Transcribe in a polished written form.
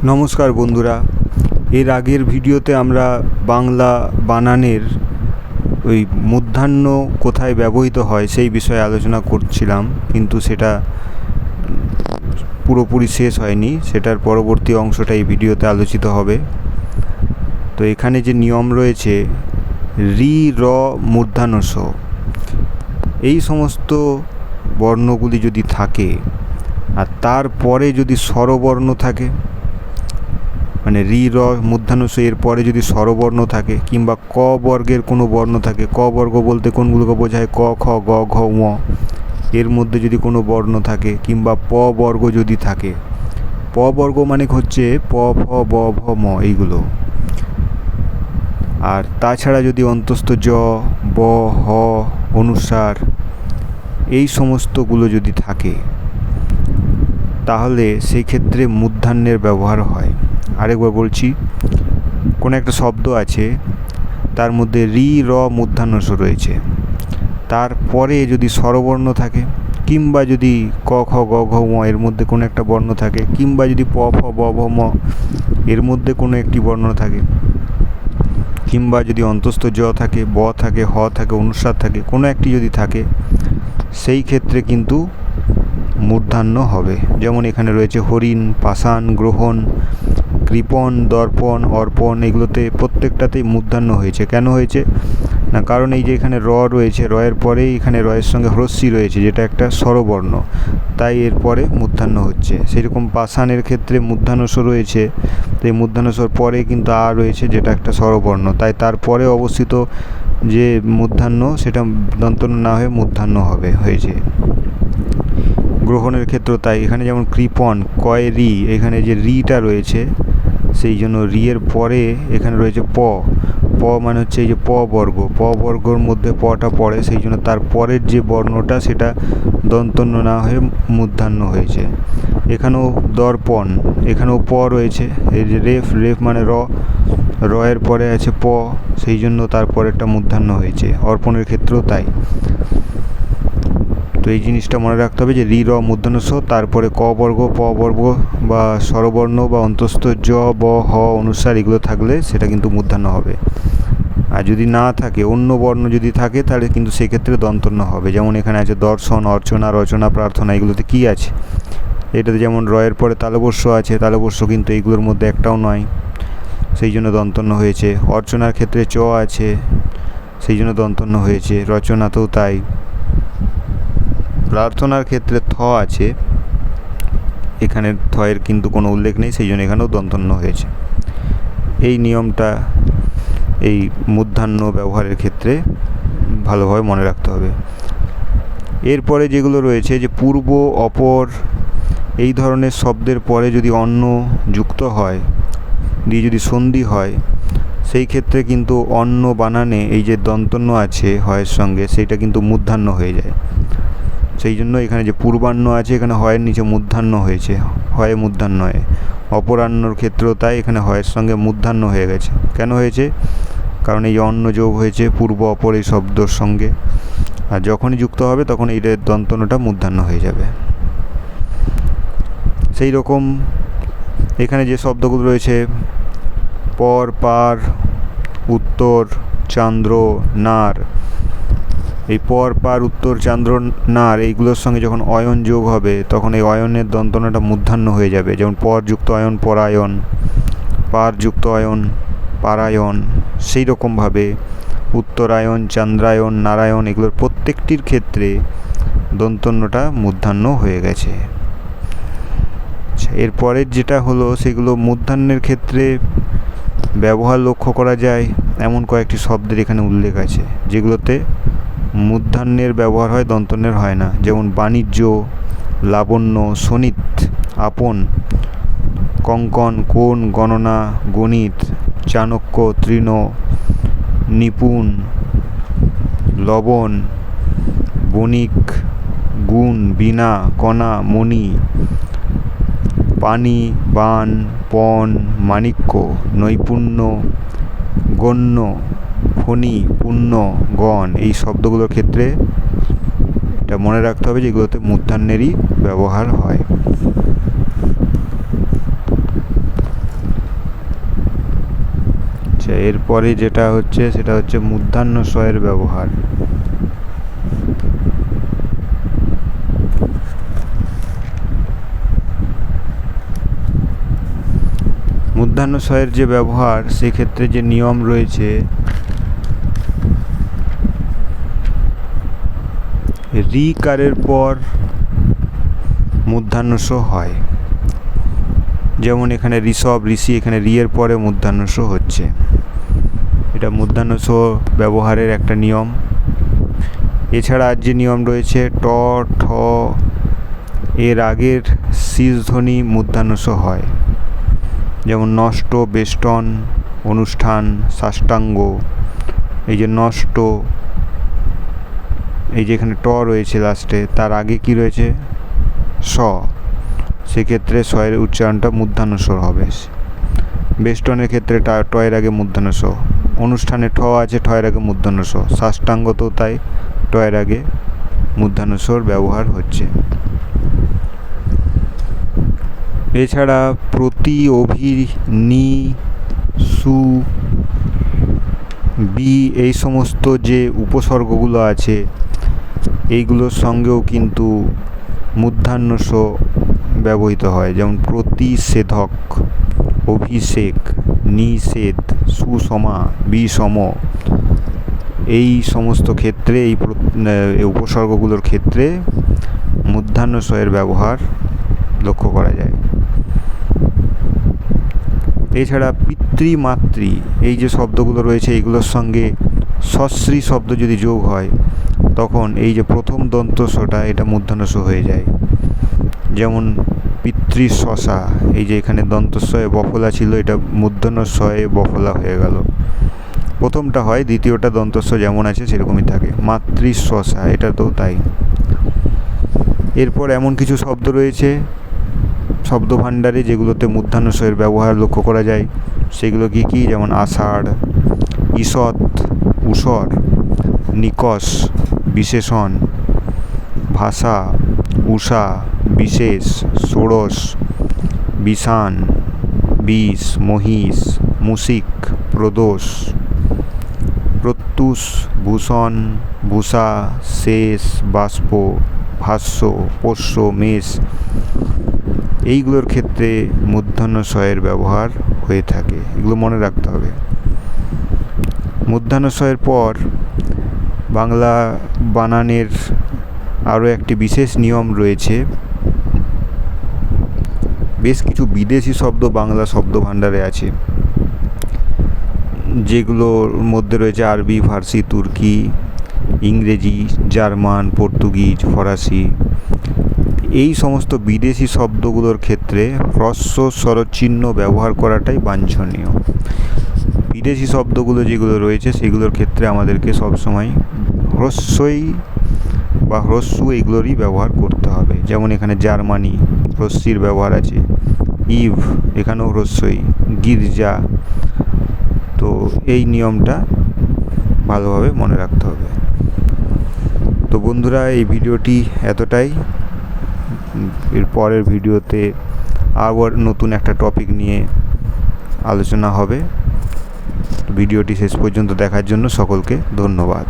নমস্কার বন্ধুরা, এর আগের ভিডিওতে আমরা বাংলা বানানের ওই মূর্ধন্য কোথায় ব্যবহৃত হয় সেই বিষয়ে আলোচনা করছিলাম, কিন্তু সেটা পুরোপুরি শেষ হয়নি। সেটার পরবর্তী অংশটা এই ভিডিওতে আলোচিত হবে। তো এখানে যে নিয়ম রয়েছে রি র মূর্ধন্য স, এই সমস্ত বর্ণগুলি যদি থাকে আর তারপরে যদি স্বরবর্ণ থাকে, মানে রি র মূর্ধন্য স এর পরে যদি স্বরবর্ণ থাকে কিংবা ক বর্গের কোনো বর্ণ থাকে, ক বর্গ বলতে কোনগুলোকে বোঝায় ক খ গ ঘ ঙ, এর মধ্যে যদি কোনো বর্ণ থাকে কিংবা প বর্গ যদি থাকে, প বর্গ মানে হচ্ছে প ফ ব ভ ম এইগুলো, আর তাছাড়া যদি অন্তস্থ জ ব হ অনুস্বার এই সমস্তগুলো যদি থাকে, তাহলে সেই ক্ষেত্রে মূর্ধন্যের ব্যবহার হয়। আরেকবার বলছি, কোনো একটা শব্দ আছে, তার মধ্যে রি র মূর্ধন্য স রয়েছে, তারপরে যদি স্বরবর্ণ থাকে কিংবা যদি ক খ গ ঘ ম এর মধ্যে কোনো একটা বর্ণ থাকে কিংবা যদি প ফ ব ভ ম এর মধ্যে কোনো একটি বর্ণ থাকে কিংবা যদি অন্তস্থ জ থাকে, ব থাকে, হ থাকে, অনুস্বার থাকে, কোনো একটি যদি থাকে, সেই ক্ষেত্রে কিন্তু মূর্ধন্য হবে। যেমন এখানে রয়েছে হরিণ, পাষাণ, গ্রহণ, কৃপণ, দর্পণ, অর্পণ, এগুলোতে প্রত্যেকটাতেই মূর্ধন্য হয়েছে। কেন হয়েছে না, কারণ এই যে এখানে র রয়েছে, রয়ের পরেই এখানে রয়ের সঙ্গে হ্রস্বই রয়েছে, যেটা একটা স্বরবর্ণ, তাই এর পরে মূর্ধন্য হচ্ছে। সেরকম পাষাণের ক্ষেত্রে মূর্ধন্য স রয়েছে, তো এই মূর্ধন্য সর পরে কিন্তু আ রয়েছে, যেটা একটা স্বরবর্ণ, তাই তারপরে অবস্থিত যে মূর্ধন্য সেটা দন্তন্য না হয়ে মূর্ধন্য হয়েছে। গ্রহণের ক্ষেত্র তাই, এখানে যেমন কৃপণ, কয় রি, এখানে যে রিটা রয়েছে সেই জন্য রি এর পরে এখানে রয়েছে প, প মানে হচ্ছে এই যে প বর্গ, প বর্গর মধ্যে পটা পড়ে, সেই জন্য তার পরের যে বর্ণটা সেটা দন্তন্য না হয়ে মূর্ধন্য হয়েছে। এখানেও দর্পণ, এখানেও প রয়েছে, এই যে রেফ, রেফ মানে র, র এর পরে আছে প, সেই জন্য তার পরেরটা মূর্ধন্য হয়েছে। অর্পণের ক্ষেত্রেও তাই। তো এই জিনিসটা মনে রাখতে হবে যে রি র মূর্ধন্য স, তারপরে ক বর্গ, প বর্গ বা স্বরবর্ণ বা অন্তস্থ জ ব হ অনুস্বার এগুলো থাকলে সেটা কিন্তু মূর্ধন্য হবে। আর যদি না থাকে, অন্য বর্ণ যদি থাকে, তাহলে কিন্তু সেক্ষেত্রে দন্তন্য হবে। যেমন এখানে আছে দর্শন, অর্চনা, রচনা, প্রার্থনা, এগুলোতে কি আছে, এটাতে যেমন রয়ের পরে তালবস্য আছে, তালবস্য কিন্তু এইগুলোর মধ্যে একটাও নয়, সেই জন্য দন্তন্য হয়েছে। অর্চনার ক্ষেত্রে চ আছে, সেই জন্য দন্তন্য হয়েছে। রচনাতেও তাই। প্রার্থনার ক্ষেত্রে থ আছে, এখানে থয়ের কিন্তু কোনো উল্লেখ নেই, সেই জন্য এখানেও দন্তন্য হয়েছে। এই নিয়মটা এই মূর্ধন্য ব্যবহারের ক্ষেত্রে ভালোভাবে মনে রাখতে হবে। এরপরে যেগুলো রয়েছে, যে পূর্ব, অপর, এই ধরনের শব্দের পরে যদি অন্য যুক্ত হয়, দিয়ে যদি সন্ধি হয়, সেই ক্ষেত্রে কিন্তু অন্য বানানে এই যে দন্তন্য আছে হয়ের সঙ্গে, সেইটা কিন্তু মূর্ধন্য হয়ে যায়। সেই জন্য এখানে যে পূর্বাহ্ন আছে, এখানে হয়ের নিচে মূর্ধন্য হয়েছে, হয়ে মূর্ধন্য হয়। অপরাহ্নর ক্ষেত্রেও তাই, এখানে হয়ের সঙ্গে মূর্ধন্য হয়ে গেছে। কেন হয়েছে, কারণ এই অন্য যোগ হয়েছে পূর্ব অপর এই শব্দর সঙ্গে, আর যখনই যুক্ত হবে তখন এই দন্তন্যটা মূর্ধন্য হয়ে যাবে। সেই রকম এখানে যে শব্দগুলো রয়েছে পর, পার, উত্তর, চান্দ্র, নার, এই পর, পার, উত্তর, চান্দ্র, নার এইগুলোর সঙ্গে যখন অয়ন যোগ হবে, তখন এই অয়নের দন্তন্যটা মূর্ধন্য হয়ে যাবে। যেমন পর যুক্ত অয়ন পরায়ণ, পার যুক্ত অয়ন পারায়ণ, সেই রকমভাবে উত্তরায়ণ, চন্দ্রায়ণ, নারায়ণ, এগুলোর প্রত্যেকটির ক্ষেত্রে দন্তন্যটা মূর্ধন্য হয়ে গেছে। এরপরের যেটা হলো, সেগুলো মূর্ধন্যের ক্ষেত্রে ব্যবহার লক্ষ্য করা যায় এমন কয়েকটি শব্দের এখানে উল্লেখ আছে, যেগুলোতে মূর্ধন্যের ব্যবহার হয়, দন্তন্যের হয় না। যেমন বাণিজ্য, লাবণ্য, শোণিত, আপন, কঙ্কন, কোণ, গণনা, গণিত, চাণক্য, তৃণ, নিপুণ, লবণ, বণিক, গুণ, বীণা, কণা, মণি, পানি, বাণ, পণ, মাণিক্য, নৈপুণ্য, গণ্য, ফণি, পুণ্য, গণ, এই শব্দগুলোর ক্ষেত্রে এটা মনে রাখতে হবে যে এগুলোতে মূর্ধন্যেরই ব্যবহার হয়। এরপরে যেটা হচ্ছে সেটা হচ্ছে মূর্ধন্য ষ-এর ব্যবহার। মূর্ধন্য ষ-এর যে ব্যবহার সেক্ষেত্রে যে নিয়ম রয়েছে, ঋকারের পর মূর্ধন্য ষ হয়। যেমন এখানে ঋষভ, ঋষি, এখানে রি এর পরে মূর্ধন্য ষ হচ্ছে। এটা মূর্ধন্য ষ ব্যবহারের একটা নিয়ম। এছাড়া আর যে নিয়ম রয়েছে, ট, ঠ এর আগের শীষ ধ্বনি মূর্ধন্য ষ হয়। যেমন নষ্ট, বেষ্টন, অনুষ্ঠান, সাষ্টাঙ্গ। এই যে নষ্ট, এই যে এখানে ট রয়েছে লাস্টে, তার আগে কি রয়েছে স, সেক্ষেত্রে ষ-এর উচ্চারণটা মূর্ধন্য ষ হবে। বেষ্টনের ক্ষেত্রে ট এর আগে মূর্ধন্য ষ। অনুষ্ঠানে ঠ আছে, ঠ এর আগে মূর্ধন্য ষ। সাষ্টাঙ্গতেও তাই, ট এর আগে মূর্ধন্য ষর ব্যবহার হচ্ছে। এছাড়া প্রতি, অভি, নি, সু, বি এই সমস্ত যে উপসর্গগুলো আছে এইগুলোর সঙ্গেও কিন্তু মূর্ধন্য ষ ব্যবহৃত হয়। যেমন প্রতিষেধক, অভিষেক, নিষেধ, সুষমা, বিষম, এই সমস্ত ক্ষেত্রে এই উপসর্গগুলোর ক্ষেত্রে মূর্ধন্য ষ-এর ব্যবহার লক্ষ্য করা যায়। এছাড়া পিতৃ, মাতৃ এই যে শব্দগুলো রয়েছে এইগুলোর সঙ্গে সশ্রী শব্দ যদি যোগ হয় তখন এই যে প্রথম দন্ত ষটা এটা মূর্ধন্য ষ হয়ে যায়। যেমন পিতৃশশা, এই যে এখানে দন্ত ষ-এ বফলা ছিল, এটা মূর্ধন্য ষ-এ বফলা হয়ে গেল। প্রথমটা হয়, দ্বিতীয়টা দন্ত ষ যেমন আছে সেরকমই থাকে। মাতৃশশা, এটা তো তাই। এরপর এমন কিছু শব্দ রয়েছে শব্দ ভাণ্ডারে যেগুলোতে মূর্ধন্য ষ-এর ব্যবহার লক্ষ্য করা যায়। সেগুলো কি কি? যেমন আষাঢ়, ঈষৎ, ঊষর, নিকষ, বিশেষণ, ভাষা, উষা, বিশেষ, ষোড়শ, বিষাণ, বিষ, মহিষ, মুষিক, প্রদোষ, প্রত্যুষ, ভূষণ, ভূষা, শেষ, বাষ্প, ভাষ্য, পোষ্য, মেষ, এইগুলোর ক্ষেত্রে মূর্ধন্য ষ-এর ব্যবহার হয়ে থাকে। এগুলো মনে রাখতে হবে। মূর্ধন্য ষ-এর পর বাংলা বানানের আরও একটি বিশেষ নিয়ম রয়েছে। বেশ কিছু বিদেশি শব্দ বাংলা শব্দ ভাণ্ডারে আছে, যেগুলোর মধ্যে রয়েছে আরবি, ফার্সি, তুর্কি, ইংরেজি, জার্মান, পর্তুগিজ, ফরাসি। এই সমস্ত বিদেশি শব্দগুলোর ক্ষেত্রে হ্রস্ব স্বরচিহ্ন ব্যবহার করাটাই বাঞ্ছনীয়। বিদেশি শব্দগুলো যেগুলো রয়েছে সেগুলোর ক্ষেত্রে আমাদেরকে সবসময় হ্রস্বই বা হ্রস্ব এইগুলোরই ব্যবহার করতে হবে। যেমন এখানে জার্মানি, হ্রস্বির ব্যবহার আছে। ইভ, এখানেও হ্রস্বই। গির্জা, তো এই নিয়মটা ভালোভাবে মনে রাখতে হবে। তো বন্ধুরা, এই ভিডিওটি এতটাই। এর পরের ভিডিওতে আবার নতুন একটা টপিক নিয়ে আলোচনা হবে। ভিডিওটি শেষ পর্যন্ত দেখার জন্য সকলকে ধন্যবাদ।